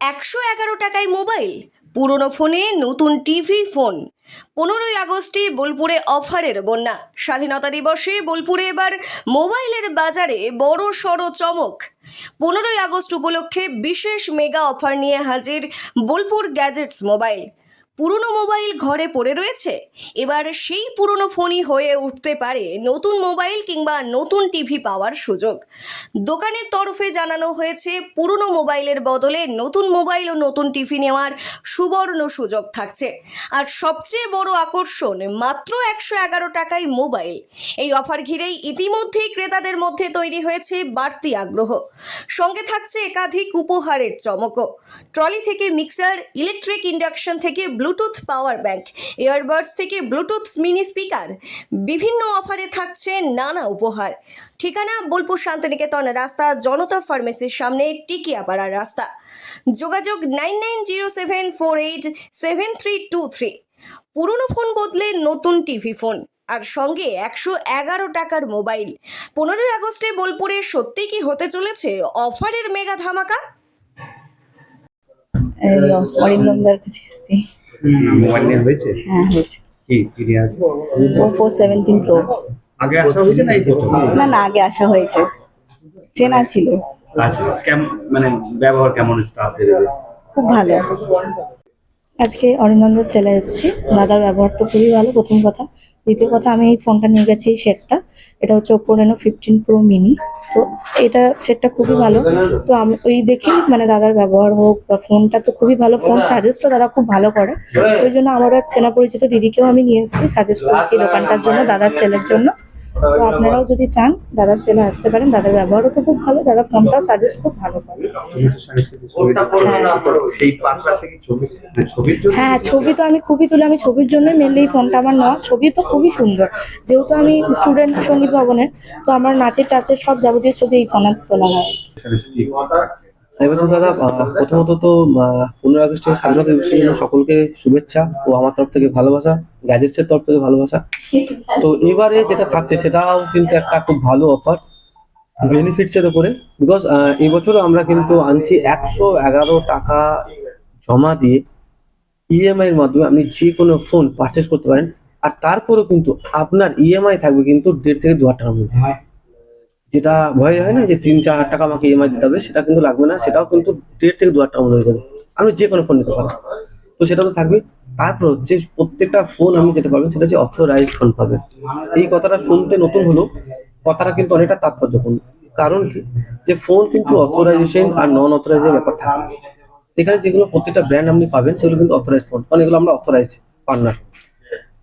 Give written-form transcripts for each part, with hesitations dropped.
111 টাকায় মোবাইল, পুরনো ফোনে নতুন টিভি ফোন। 15ই আগস্টে বোলপুরে অফারের বন্যা। স্বাধীনতা দিবসে বোলপুরে এবার মোবাইলের বাজারে বড় সড় চমক। 15ই আগস্ট উপলক্ষে বিশেষ মেগা অফার নিয়ে হাজির বোলপুর গ্যাজেটস মোবাইল। পুরনো মোবাইল ঘরে পড়ে রয়েছে, এবার সেই পুরনো ফোনই হয়ে উঠতে পারে নতুন মোবাইল কিংবা নতুন টিভি পাওয়ার সুযোগ। দোকানের তরফে জানানো হয়েছে পুরনো মোবাইলের বদলে নতুন মোবাইল ও নতুন টিভি নেওয়ার সুবর্ণ সুযোগ থাকছে। আর সবচেয়ে বড় আকর্ষণ, মাত্র 111 টাকায় মোবাইল। এই অফার ঘিরেই ইতিমধ্যেই ক্রেতাদের মধ্যে তৈরি হয়েছে বাড়তি আগ্রহ। সঙ্গে থাকছে একাধিক উপহারের চমকও। ট্রলি থেকে মিক্সার, ইলেকট্রিক ইন্ডাকশন থেকে ব্লুটুথ পাওয়ার ব্যাংক, ইয়ারবাডস থেকে ব্লুটুথ মিনি স্পিকার। বিভিন্ন অফারে থাকছে নানা উপহার। ঠিকানা বোলপুর শান্তিনিকেতন রাস্তা, জনতা ফার্মেসির সামনে, টিকিয়াপাড়ার রাস্তা। যোগাযোগ 9907487323। পুরনো ফোন বদলে নতুন টিভি ফোন, আর সঙ্গে 111 টাকার মোবাইল। 15ই আগস্টে বোলপুরে সত্যি কি হতে চলেছে অফারের মেগা ধামাকা? অরিন্দমদার কাছে এসেছি। মোবাইল নিয়ে হয়েছে? হ্যাঁ, হয়েছে। কি নিয়ে আসবে? Oppo 17 Pro। আগে আসা হয়েছে না এই প্রথম? না, আগে আসা হয়েছে, চেনা ছিল। আচ্ছা, মানে ব্যবহার কেমন হচ্ছে আপনাদের? খুব ভালো। আজকে অরিন্দমদার ছেলে এসেছে। দাদার ব্যবহার তো খুবই ভালো, প্রথম কথা। দ্বিতীয় কথা, আমি এই ফোনটা নিয়ে গেছি, এই সেটটা। এটা হচ্ছে Oppo Reno 15 Pro mini। তো এটা সেটটা খুবই ভালো। তো আমি ওই দেখেই মানে দাদার ব্যবহার হোক বা ফোনটা তো খুবই ভালো, ফোন সাজেস্টও দাদা খুব ভালো করে। ওই জন্য আমারও এক চেনা পরিচিত দিদিকেও আমি নিয়ে এসেছি, সাজেস্ট করছি এই দোকানটার জন্য, দাদার ছেলের জন্য। তো আপনারাও যদি চান দাদার ছেলে আসতে পারেন। দাদার ব্যবহারও তো খুব ভালো, দাদা ফোনটাও সাজেস্ট খুব ভালো করে। সেই পারপাসে কি ছবির জন্য? হ্যাঁ, ছবি তো আমি খুবই তুলি, আমি ছবির জন্যই মেনলি এই ফোনটা আমার নেওয়া। ছবি তো খুবই সুন্দর, যেহেতু আমি স্টুডেন্ট সঙ্গীত ভবনের, তো আমার নাচের টাচের সব যাবতীয় ছবি এই ফোনে তোলা হয়। এবছর দাদা প্রথমত তো 15 আগস্টের স্বাধীনতা দিবসের জন্য সকলকে শুভেচ্ছা ও আমার তরফ থেকে ভালোবাসা, গ্যাজেটসের তরফ থেকে ভালোবাসা। তো এবারে যেটা থাকছে সেটাও কিন্তু একটা খুব ভালো অফার বেনিফিটসের উপরে, বিকজ এবছরও আমরা কিন্তু আনছি 111 টাকা জমা দিয়ে ইএমআই এর মাধ্যমে আপনি যে কোনো ফোন পারচেস করতে পারেন। আর তারপরেও কিন্তু আপনার ইএমআই থাকবে কিন্তু 1.5 থেকে 2 টাকার মধ্যে। যেটা ভয় হয় না যে 3-4 টাকা আমাকে ইএমআই দিতে হবে, সেটা কিন্তু লাগবে না। সেটাও কিন্তু 1.5 থেকে 2 টাকার মধ্যে হয়ে যাবে। আপনি যে কোনো ফোন নিতে পারেন, তো সেটা তো থাকবে। তারপর হচ্ছে প্রত্যেকটা ফোন আপনি যেটা পাবেন সেটা হচ্ছে অথরাইজড ফোন পাবেন। এই কথাটা শুনতে নতুন হলো, কথাটা কিন্তু অনেকটা তাৎপর্যপূর্ণ। কারণ কি, যে ফোন কিন্তু অথরাইজেশন আর নন অথরাইজের ব্যাপার থাকে। এখানে যেগুলো প্রত্যেকটা ব্র্যান্ড আপনি পাবেন সেগুলো কিন্তু অথরাইজড ফোন, কারণ এগুলো আমরা অথরাইজড পার্টনার।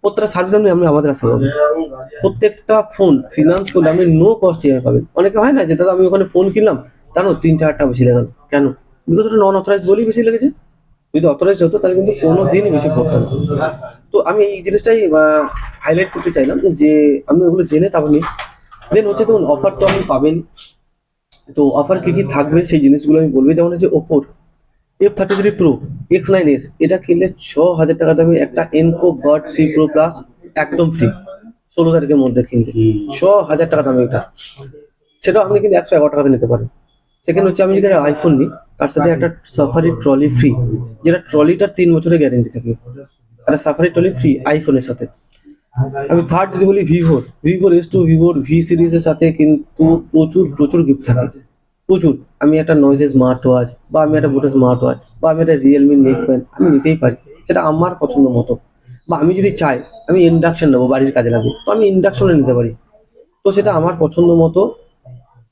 প্রত্যেকটা সার্ভিস আপনি আমাদের কাছে পাবেন। প্রত্যেকটা ফোন ফিনান্স করলে আপনি নো কস্ট ইএমআই পাবেন। অনেকে হয় না যে দাদা আমি ওখানে ফোন কিনলাম, জানো 3-4 টাকা বেশি লেগে গেল, কেন? বিকজ ওটা নন অথরাইজড বলেই বেশি লেগেছে। যদি অথরাইজড হতো তাহলে কিন্তু কোনো দিনই বেশি পড়তো না। তো আমি এই জিনিসটাই হাইলাইট করতে চাইলাম যে আপনি ওগুলো জেনে তারপর নিন। দেন হচ্ছে তখন অফার তো আপনি পাবেন। তো অফার কি কি থাকবে সেই জিনিসগুলো আমি বলবো। যেমন হচ্ছে Oppo F33 Pro X9s, এটা কিনলে 6,000 টাকা দামে একটা এনকো বাড 3 Pro Plus একদম ফ্রি, 16 তারিখের মধ্যে কিনতে 6,000 টাকা দামে এটা, সেটাও আপনি কিন্তু 111 টাকাতে নিতে পারেন। সেকেন্ড হচ্ছে আমি যদি আইফোন নিই, তার সাথে একটা সাফারি ট্রলি ফ্রি, যেটা ট্রলিটার 3 বছরের গ্যারেন্টি থাকবে। একটা সাফারি ট্রলি ফ্রি আইফোনের সাথে। আমি থার্ড যদি বলি ভিভোর S2, ভিভোর ভি সিরিজের সাথে কিন্তু প্রচুর গিফট থাকে, প্রচুর। আমি একটা নয়েজে স্মার্ট ওয়াচ, বা আমি একটা বোটে স্মার্ট ওয়াচ, বা আমি একটা রিয়েলমি নেক ব্যান্ড আমি নিতেই পারি, সেটা আমার পছন্দ মতো। বা আমি যদি চাই আমি ইন্ডাকশন নেবো, বাড়ির কাজে লাগবে, তো আমি ইন্ডাকশনে নিতে পারি। তো সেটা আমার পছন্দ মতো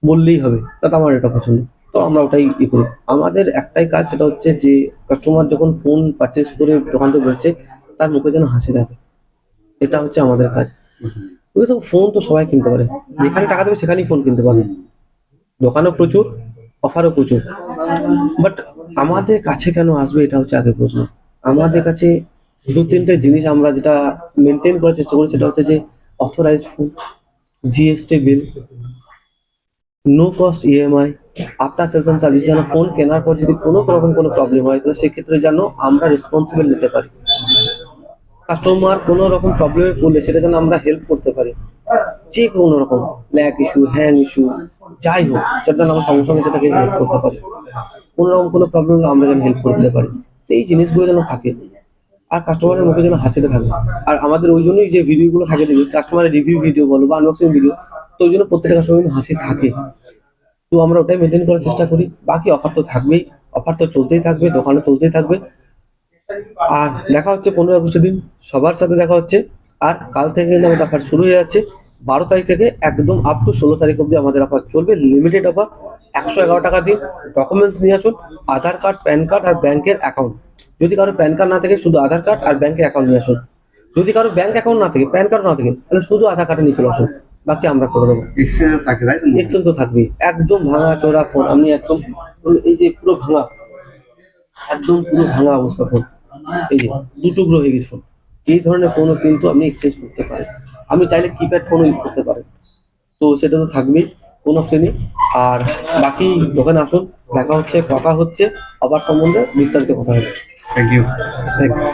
বললেই হবে, তাতে আমার এটা পছন্দ, তো আমরা ওটাই করি। আমাদের একটাই কাজ, সেটা হচ্ছে যে কাস্টমার যখন ফোন পারচেস করে দোকান থেকে বেরোচ্ছে, তার মুখে যেন হাসি থাকে, এটা হচ্ছে আমাদের কাজ। ফোন তো সবাই কিনতে পারে, যেখানে টাকা দেবে সেখানেই ফোন কিনতে পারবে। দোকানও প্রচুর, অফারও প্রচুর, বাট আমাদের কাছে কেন আসবে এটা হচ্ছে আগে প্রশ্ন। আমাদের কাছে 2-3টে জিনিস আমরা যেটা মেনটেন করার চেষ্টা করি, সেটা হচ্ছে যে authorized phone, GST bill, no cost EMI, after sales and service. যেন ফোন কেনার পর যদি কোনো রকম কোনো প্রবলেম হয়, তাহলে সেক্ষেত্রে যেন আমরা রেসপন্সিবল নিতে পারি। কাস্টমার কোনো রকম প্রবলেমে পড়লে সেটা যেন আমরা হেল্প করতে পারি, যে কোনো রকম ল্যাগ ইস্যু, হ্যাং ইস্যু, যাই হোক, সেটা যেন আমরা সঙ্গে সঙ্গে সেটাকে হেল্প করতে পারি। কোনোরকম কোনো প্রবলেম হলে আমরা যেন হেল্প করে দিতে পারি। তো এই জিনিসগুলো যেন থাকে, আর কাস্টমারের মুখে যেন হাসিটা থাকে। আর আমাদের ওই জন্যই যে ভিডিওগুলো থাকে দেখি, কাস্টমারের রিভিউ ভিডিও বলো বা আনবক্সিং ভিডিও, তো ওই জন্য প্রত্যেকটা কাস্টমার কিন্তু হাসি থাকে। তো আমরা ওটাই মেনটেন করার চেষ্টা করি। বাকি অফার তো থাকবেই, অফার তো চলতেই থাকবে, দোকানে চলতেই থাকবে। আর দেখা হচ্ছে 15 আগস্টের দিন, সবার সাথে দেখা হচ্ছে। আর কাল থেকে কিন্তু আমাদের অফার শুরু হয়ে যাচ্ছে। 12 তারিখ থেকে একদম আপ টু 16 তারিখ অব্দি আমাদের অফার চলবে, লিমিটেড অফার। 111 টাকা দিন, ডকুমেন্টস নিয়ে আসুন, আধার কার্ড, প্যান কার্ড আর ব্যাংকের অ্যাকাউন্ট। যদি কারো প্যান কার্ড না থাকে শুধু আধার কার্ড আর ব্যাংকের অ্যাকাউন্ট নিয়ে আসুন। যদি কারো ব্যাংক অ্যাকাউন্ট না থাকে, প্যান কার্ড না থাকে, তাহলে শুধু আধার কার্ডে নিয়ে চলে আসুন, বাকি আমরা করে দেবো। এক্সচেঞ্জ থাকে তাই তো? এক্সচেঞ্জ তো থাকবেই। একদম ভাঙা চোরা ফোন, আমি একদম এই যে পুরো ভাঙা, একদম পুরো ভাঙা অবস্থা ফোন, এই যে দু টুকরো হয়ে গেছে ফোন, এই ধরনের ফোনও কিন্তু আপনি এক্সচেঞ্জ করতে পারেন। আমি চাইলে কিপ্যাড ফোনও ইউজ করতে পারেন। তো সেটা তো থাকবেই, কোনো অপশন নেই। আর বাকি দোকানে আসুন, দেখা হচ্ছে, কথা হচ্ছে, আবার সম্বন্ধে বিস্তারিত কথা হবে। Thank you. Thank you.